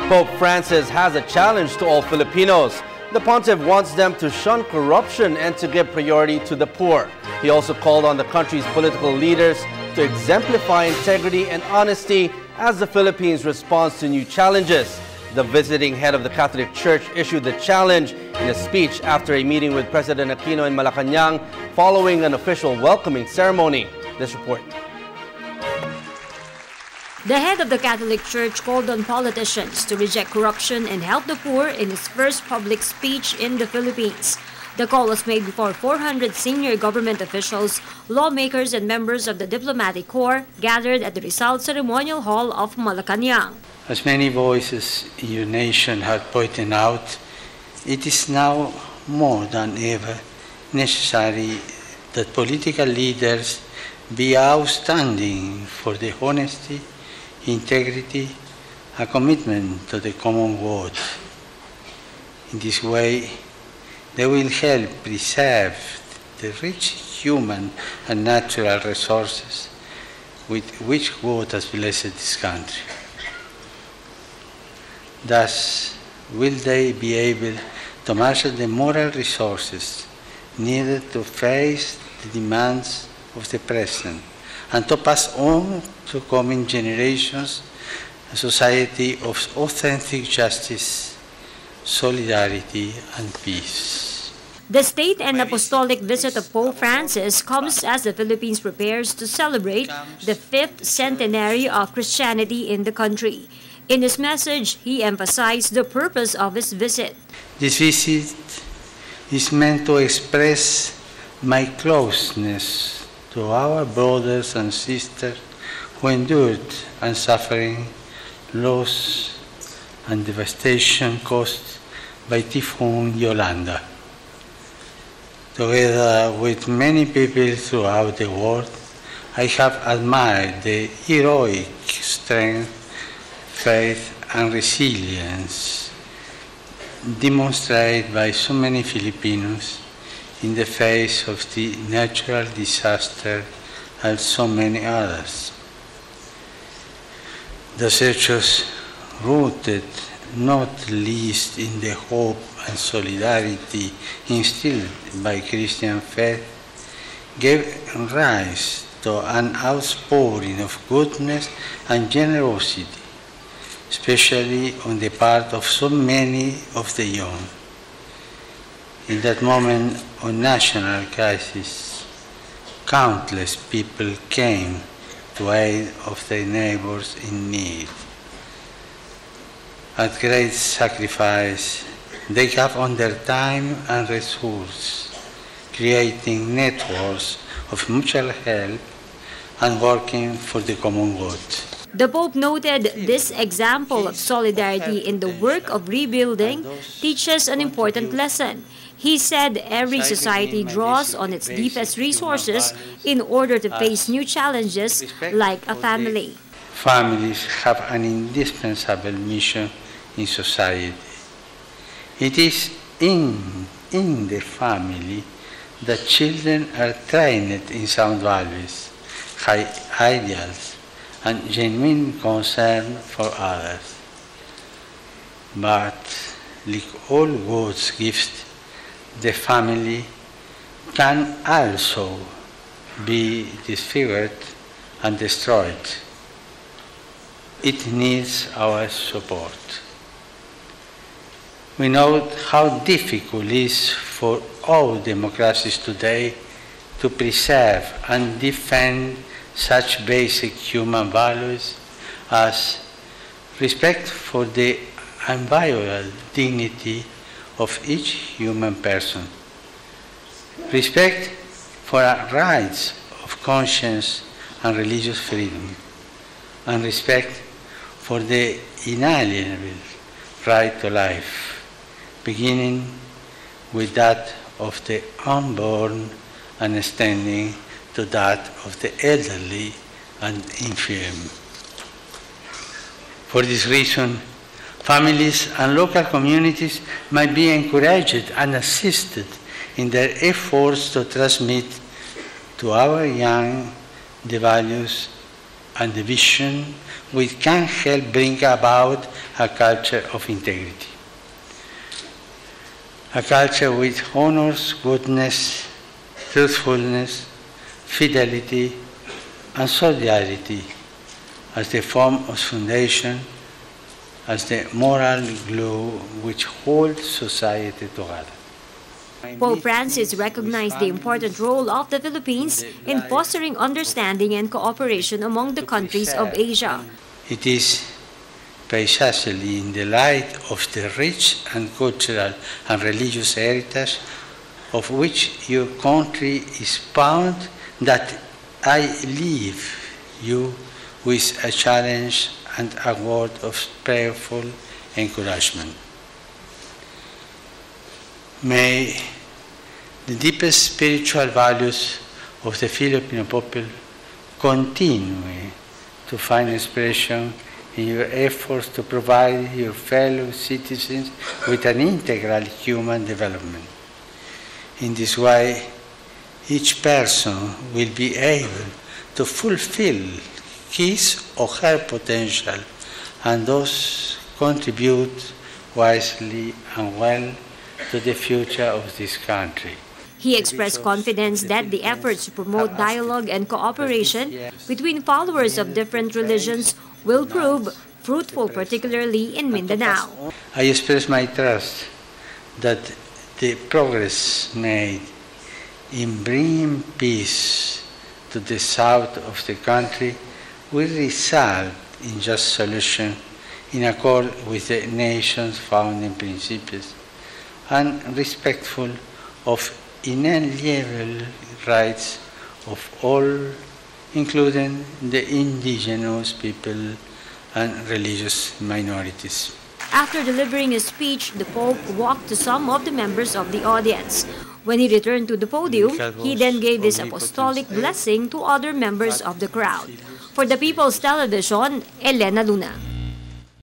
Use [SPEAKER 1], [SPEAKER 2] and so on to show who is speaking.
[SPEAKER 1] Pope Francis has a challenge to all Filipinos. The pontiff wants them to shun corruption and to give priority to the poor. He also called on the country's political leaders to exemplify integrity and honesty as the Philippines responds to new challenges. The visiting head of the Catholic Church issued the challenge in a speech after a meeting with President Aquino in Malacanang following an official welcoming ceremony. This report.
[SPEAKER 2] The head of the Catholic Church called on politicians to reject corruption and help the poor in his first public speech in the Philippines. The call was made before 400 senior government officials, lawmakers, and members of the diplomatic corps gathered at the Rizal Ceremonial Hall of Malacanang.
[SPEAKER 3] As many voices in your nation have pointed out, it is now more than ever necessary that political leaders be outstanding for the honesty, integrity, and commitment to the common good. In this way, they will help preserve the rich human and natural resources with which God has blessed this country. Thus, will they be able to marshal the moral resources needed to face the demands of the present and to pass on to coming generations a society of authentic justice, solidarity, and peace.
[SPEAKER 2] The state and apostolic visit of Pope Francis comes as the Philippines prepares to celebrate the 5th centenary of Christianity in the country. In his message, he emphasized the purpose of his visit.
[SPEAKER 3] This visit is meant to express my closeness to our brothers and sisters who endured and suffering, loss, and devastation caused by Typhoon Yolanda. Together with many people throughout the world, I have admired the heroic strength, faith, and resilience demonstrated by so many Filipinos in the face of the natural disaster and so many others. The churches, rooted not least in the hope and solidarity instilled by Christian faith, gave rise to an outpouring of goodness and generosity, especially on the part of so many of the young. In that moment of national crisis, countless people came to aid of their neighbors in need. At great sacrifice, they have on their time and resources, creating networks of mutual help and working for the common good.
[SPEAKER 2] The Pope noted this example of solidarity in the work of rebuilding teaches an important lesson. He said every society draws on its deepest resources in order to face new challenges like a family.
[SPEAKER 3] Families have an indispensable mission in society. It is in the family that children are trained in sound values, high ideals, and genuine concern for others. But like all God's gifts, the family can also be disfigured and destroyed. It needs our support. We know how difficult it is for all democracies today to preserve and defend such basic human values as respect for the inviolable dignity of each human person, respect for our rights of conscience and religious freedom, and respect for the inalienable right to life, beginning with that of the unborn and extending to that of the elderly and infirm. For this reason, families and local communities might be encouraged and assisted in their efforts to transmit to our young the values and the vision which can help bring about a culture of integrity. A culture which honors goodness, truthfulness, fidelity, and solidarity as the foremost foundation, as the moral glue which holds society together.
[SPEAKER 2] Pope Francis recognized the important role of the Philippines in fostering understanding and cooperation among the countries of Asia.
[SPEAKER 3] It is precisely in the light of the rich and cultural and religious heritage of which your country is bound that I leave you with a challenge and a word of prayerful encouragement. May the deepest spiritual values of the Filipino people continue to find expression in your efforts to provide your fellow citizens with an integral human development. In this way, each person will be able to fulfill his or her potential and thus contribute wisely and well to the future of this country.
[SPEAKER 2] He expressed confidence that the efforts to promote dialogue and cooperation between followers of different religions will prove fruitful, particularly in Mindanao.
[SPEAKER 3] I express my trust that the progress made in bringing peace to the south of the country will result in just solution in accord with the nation's founding principles and respectful of inalienable rights of all, including the indigenous people and religious minorities.
[SPEAKER 2] After delivering his speech, the Pope walked to some of the members of the audience. When he returned to the podium, he then gave his apostolic blessing to other members of the crowd. For the People's Television, Elena Luna.